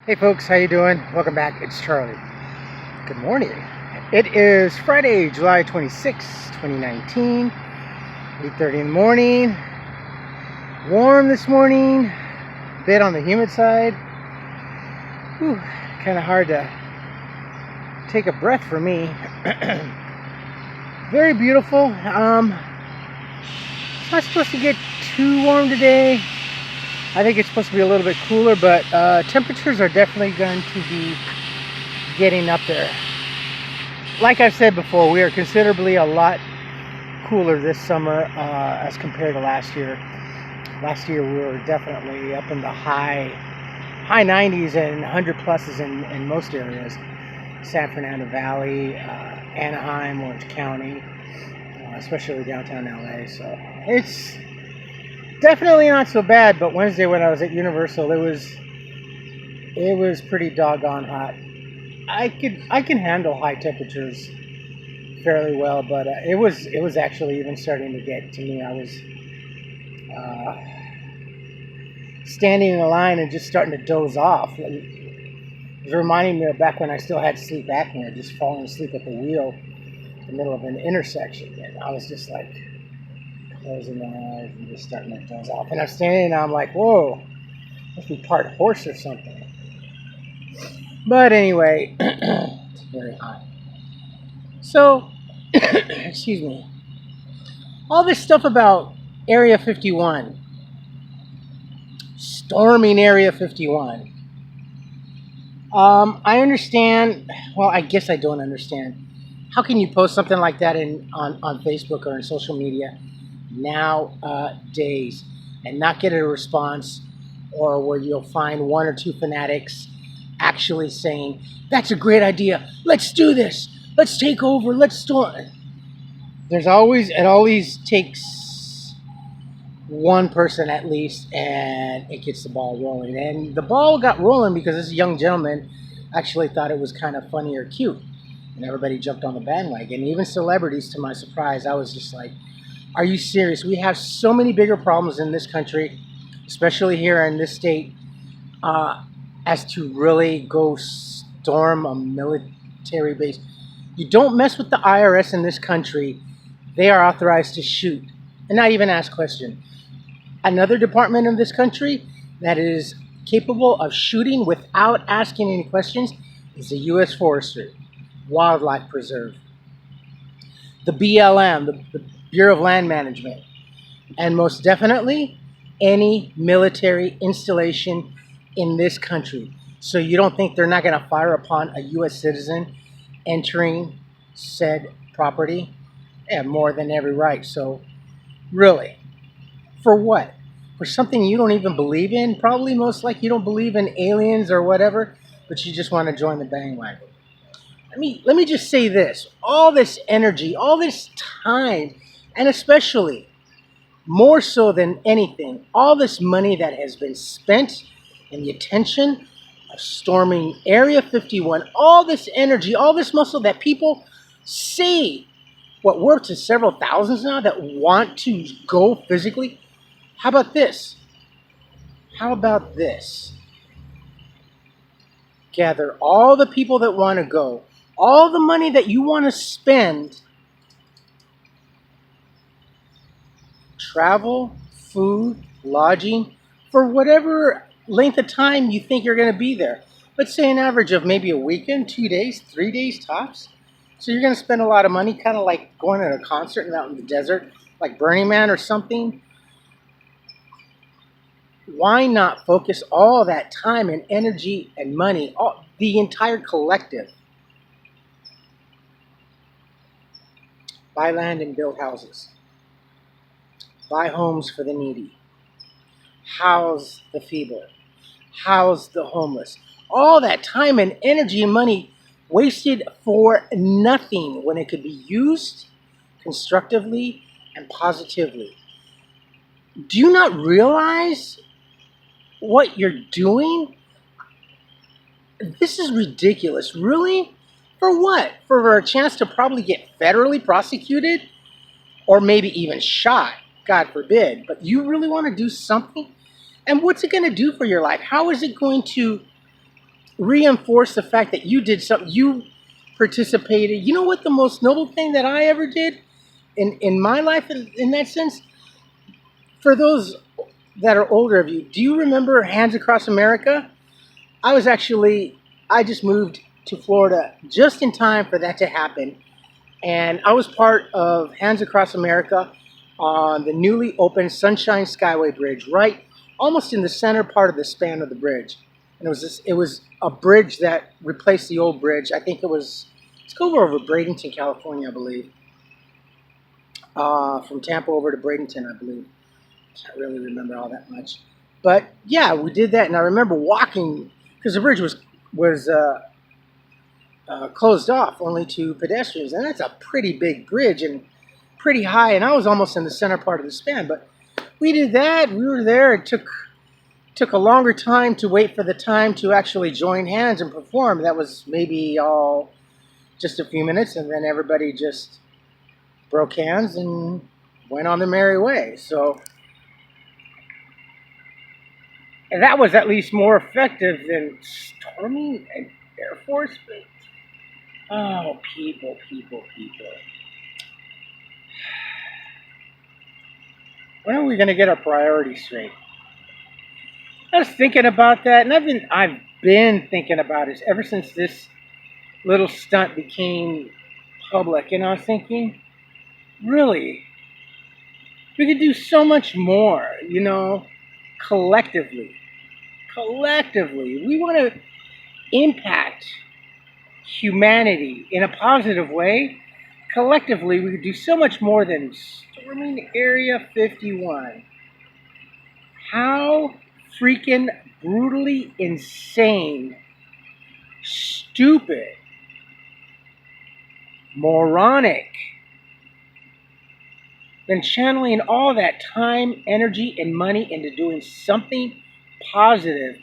Hey folks, how you doing? Welcome back. It's Charlie. Good morning. It is Friday, July 26, 2019. 8:30 in the morning. Warm this morning. A bit on the humid side. Kind of hard to take a breath for me. Very beautiful. It's not supposed to get too warm today. I think it's supposed to be a little bit cooler, but temperatures are definitely going to be getting up there. Like I've said before, we are considerably a lot cooler this summer as compared to last year. Last year we were definitely up in the high 90s and 100 pluses in most areas. San Fernando Valley, Anaheim, Orange County, especially downtown LA. So it's definitely not so bad, but Wednesday when I was at Universal, it was pretty doggone hot. I can handle high temperatures fairly well, but it was actually even starting to get to me. I was standing in the line and just starting to doze off. It was reminding me of back when I still had sleep apnea, just falling asleep at the wheel in the middle of an intersection, and I was just like closing my eyes and just starting to doze off. And I'm standing and I'm like, whoa, must be part horse or something. But anyway, it's very hot. So, excuse me. All this stuff about Area 51, storming Area 51. I understand. Well, I guess I don't understand. How can you post something like that on Facebook or in social media nowadays and not get a response, or where you'll find one or two fanatics actually saying, that's a great idea, let's do this, let's take over, let's storm. It always takes one person at least, and it gets the ball rolling. And the ball got rolling because this young gentleman actually thought it was kind of funny or cute, and everybody jumped on the bandwagon, even celebrities. To my surprise, I was just like, are you serious? We have so many bigger problems in this country, especially here in this state, as to really go storm a military base. You don't mess with the IRS in this country. They are authorized to shoot and not even ask questions. Another department in this country that is capable of shooting without asking any questions is the U.S. Forestry Wildlife Preserve, the BLM, the Bureau of Land Management, and most definitely any military installation in this country. So you don't think they're not going to fire upon a U.S. citizen entering said property? They have more than every right. So really, for what? For something you don't even believe in? Probably most like you don't believe in aliens or whatever, but you just want to join the bandwagon. Let me just say this. All this energy, all this time, and especially, more so than anything, all this money that has been spent and the attention of storming Area 51, all this energy, all this muscle that people say, what we're to several thousands now that want to go physically. How about this? How about this? Gather all the people that want to go, all the money that you want to spend, travel, food, lodging, for whatever length of time you think you're going to be there. Let's say an average of maybe a weekend, 2 days, 3 days tops. So you're going to spend a lot of money, kind of like going to a concert out in the desert, like Burning Man or something. Why not focus all that time and energy and money, the entire collective? Buy land and build houses. Buy homes for the needy. House the feeble. House the homeless. All that time and energy and money wasted for nothing when it could be used constructively and positively. Do you not realize what you're doing? This is ridiculous. Really? For what? For a chance to probably get federally prosecuted? Or maybe even shot, God forbid. But you really want to do something? And what's it going to do for your life? How is it going to reinforce the fact that you did something, you participated. You know what the most noble thing that I ever did in my life in that sense? For those that are older of you, do you remember Hands Across America? I was actually, I just moved to Florida just in time for that to happen. And I was part of Hands Across America on the newly opened Sunshine Skyway Bridge, right almost in the center part of the span of the bridge. And it was a bridge that replaced the old bridge. I think it's over Bradenton, California, I believe. From Tampa over to Bradenton, I believe. Can't really remember all that much. But yeah, we did that, and I remember walking because the bridge was closed off only to pedestrians, and that's a pretty big bridge and pretty high. And I was almost in the center part of the span, but we did that. We were there. It took a longer time to wait for the time to actually join hands and perform. That was maybe all just a few minutes, and then everybody just broke hands and went on their merry way. So. And that was at least more effective than storming an Air Force Base. Oh, people. When are we going to get our priorities straight? I was thinking about that, and I've been thinking about it ever since this little stunt became public. And I was thinking, really, we could do so much more, collectively. We want to impact humanity in a positive way. Collectively, we could do so much more than storming Area 51. How freaking brutally insane, stupid, moronic, than channeling all that time, energy, and money into doing something positive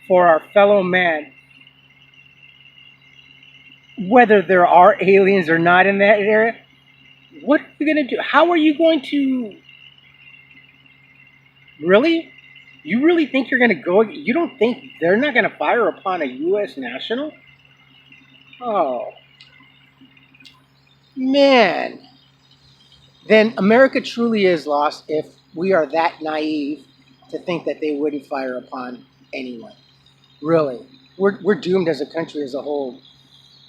for our fellow man, whether there are aliens or not in that area. What are you going to do? How are you going to really? You really think you're going to go? You don't think they're not going to fire upon a U.S. national? Oh, man. Then America truly is lost if we are that naive to think that they wouldn't fire upon anyone. Really. We're doomed as a country as a whole.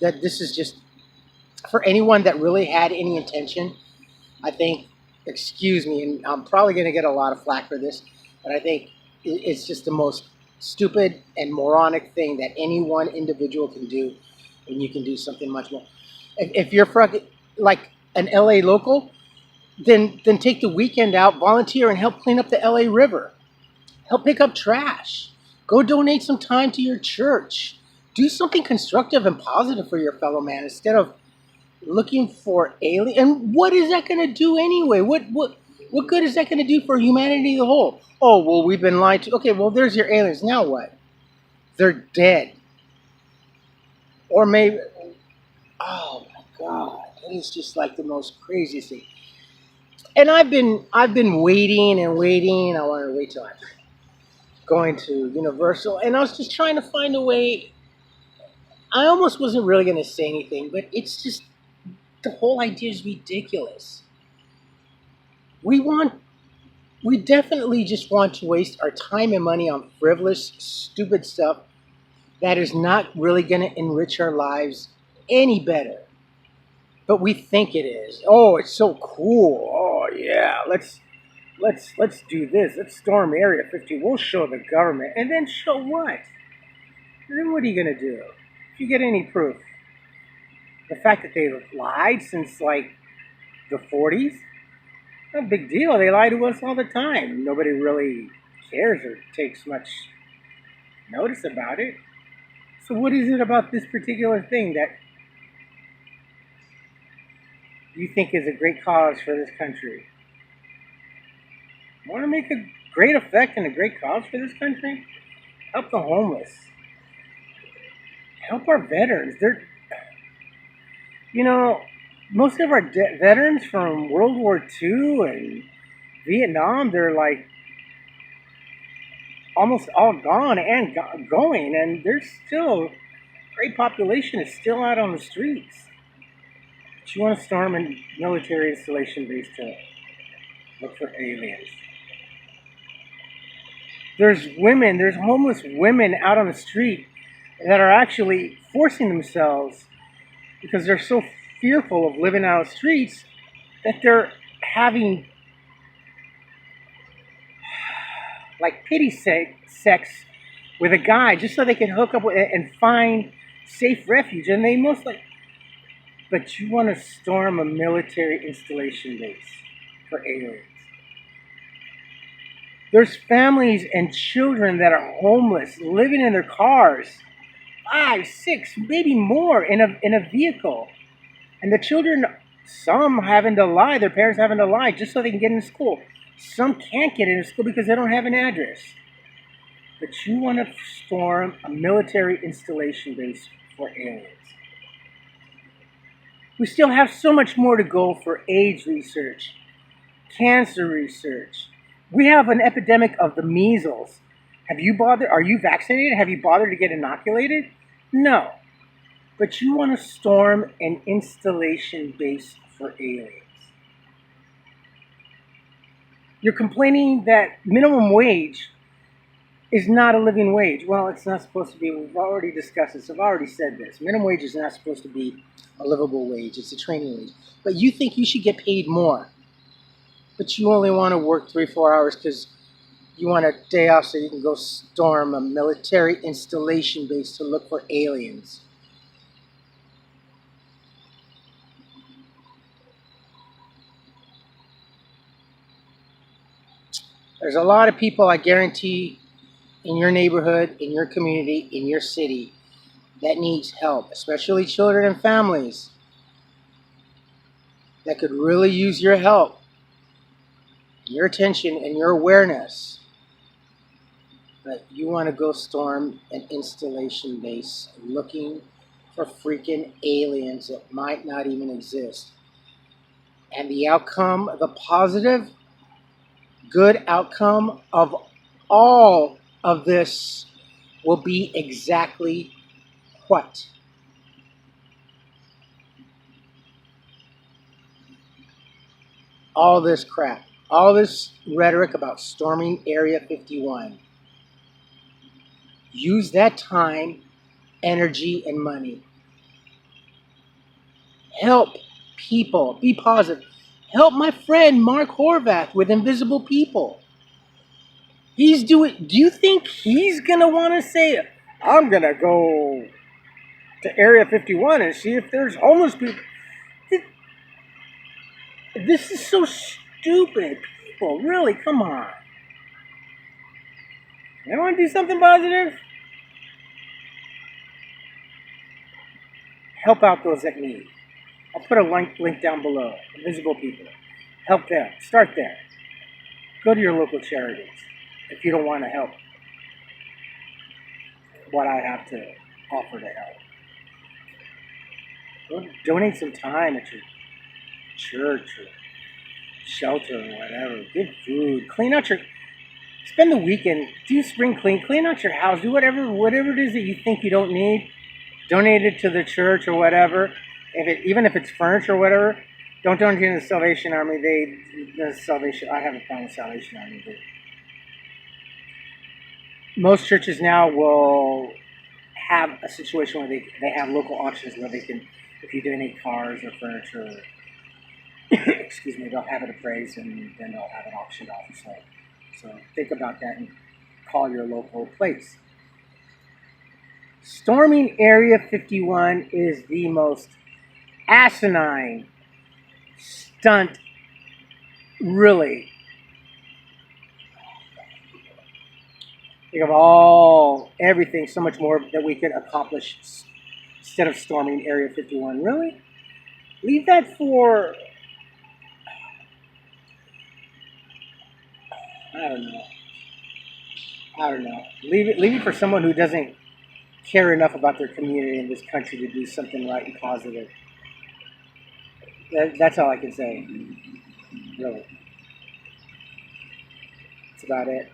That this is just, for anyone that really had any intention, I think, excuse me, and I'm probably going to get a lot of flack for this, but I think it's just the most stupid and moronic thing that any one individual can do, and you can do something much more. If you're like an LA local, then take the weekend out, volunteer, and help clean up the LA River. Help pick up trash. Go donate some time to your church. Do something constructive and positive for your fellow man instead of looking for alien. And what is that going to do anyway? What good is that going to do for humanity as a whole? Oh, well, we've been lied to. Okay, well, there's your aliens. Now what? They're dead. Or maybe, oh my God, it is just like the most craziest thing. And I've been waiting and waiting. I wanted to wait till I'm going to Universal, and I was just trying to find a way. I almost wasn't really going to say anything, but it's just, the whole idea is ridiculous. We definitely just want to waste our time and money on frivolous, stupid stuff that is not really going to enrich our lives any better. But we think it is. Oh, it's so cool. Oh yeah, let's do this. Let's storm Area 50. We'll show the government, and then show what? And then what are you going to do? If you get any proof, the fact that they lied since like the 40s, not a big deal. They lie to us all the time. Nobody really cares or takes much notice about it. So what is it about this particular thing that you think is a great cause for this country? Want to make a great effect and a great cause for this country? Help the homeless. Help our veterans. Most of our veterans from World War II and Vietnam, they're like almost all gone and going, and there's still a great population is still out on the streets. But you want to storm a military installation base to look for aliens. There's homeless women out on the street that are actually forcing themselves because they're so fearful of living out on the streets that they're having like pity sex with a guy just so they can hook up with and find safe refuge. And they most like, but you want to storm a military installation base for aliens. There's families and children that are homeless, living in their cars, 5, 6, maybe more in a vehicle. And the children, some having to lie, their parents having to lie just so they can get into school. Some can't get into school because they don't have an address. But you want to storm a military installation base for aliens. We still have so much more to go for AIDS research, cancer research. We have an epidemic of the measles. Have you bothered? Are you vaccinated? Have you bothered to get inoculated? No. But you want to storm an installation base for aliens. You're complaining that minimum wage is not a living wage. Well, it's not supposed to be. We've already discussed this. I've already said this. Minimum wage is not supposed to be a livable wage. It's a training wage. But you think you should get paid more. But you only want to work 3-4 hours because you want a day off so you can go storm a military installation base to look for aliens. There's a lot of people, I guarantee, in your neighborhood, in your community, in your city, that needs help, especially children and families that could really use your help, your attention, and your awareness. But you want to go storm an installation base looking for freaking aliens that might not even exist. And the outcome, the positive, good outcome of all of this will be exactly what? All this crap, all this rhetoric about storming Area 51. Use that time, energy, and money. Help people. Be positive. Help my friend Mark Horvath with Invisible People. He's doing. Do you think he's gonna want to say, "I'm gonna go to Area 51 and see if there's homeless people"? This is so stupid. People, really, come on. You want to do something positive? Help out those that need. I'll put a link down below. Invisible People. Help them. Start there. Go to your local charities if you don't want to help what I have to offer to help. Go donate some time at your church or shelter or whatever. Give food. Clean out your... Spend the weekend. Do spring clean. Clean out your house. Do whatever it is that you think you don't need. Donate it to the church or whatever. Even if it's furniture or whatever, don't donate it to the Salvation Army. I haven't found the Salvation Army. But most churches now will have a situation where they have local auctions where they can, if you donate cars or furniture, excuse me, they'll have it appraised and then they'll have it auctioned off. So think about that and call your local place. Storming Area 51 is the most asinine stunt, really. Think of everything, so much more that we could accomplish instead of storming Area 51. Really? Leave that for, I don't know. Leave it for someone who doesn't care enough about their community in this country to do something right and positive. That's all I can say. Really. That's about it.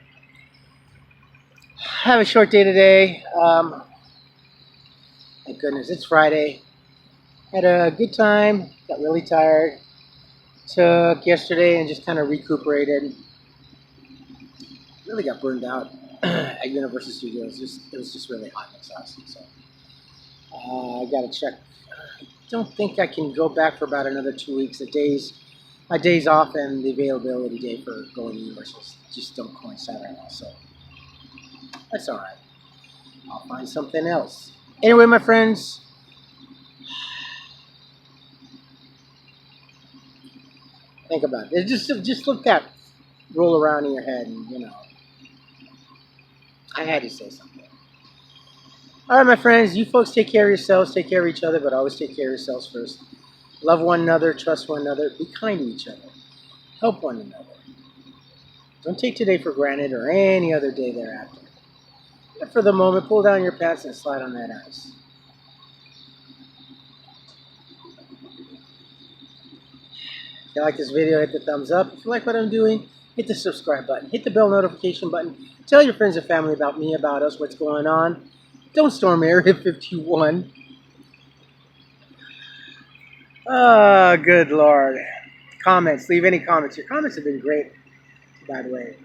I have a short day today. Thank goodness it's Friday. Had a good time. Got really tired. Took yesterday and just kind of recuperated. Really got burned out at Universal Studios. It was just really hot and exhausting. So I got to check. I don't think I can go back for about another 2 weeks. My days off and the availability day for going to Universal just don't coincide right now. So that's all right. I'll find something else. Anyway, my friends, think about it. Just look that roll around in your head, and I had to say something. All right, my friends, you folks take care of yourselves, take care of each other, but always take care of yourselves first. Love one another, trust one another, be kind to each other, help one another. Don't take today for granted or any other day thereafter. But for the moment, pull down your pants and slide on that ice. If you like this video, hit the thumbs up. If you like what I'm doing, hit the subscribe button. Hit the bell notification button. Tell your friends and family about me, about us, what's going on. Don't storm Area 51. Oh, good Lord. Comments. Leave any comments. Your comments have been great, by the way.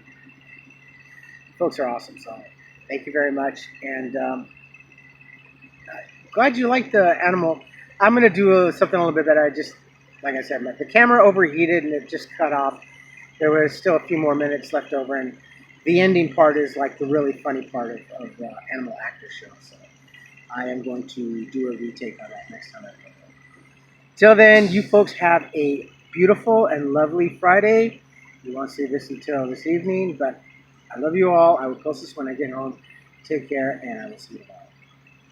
Folks are awesome, so thank you very much. And glad you liked the animal. I'm going to do something a little bit better. Like I said, the camera overheated and it just cut off. There was still a few more minutes left over, and the ending part is like the really funny part of the Animal Actor Show. So I am going to do a retake on that next time I go. Till then, you folks have a beautiful and lovely Friday. You won't see this until this evening, but I love you all. I will post this when I get home. Take care, and I will see you tomorrow.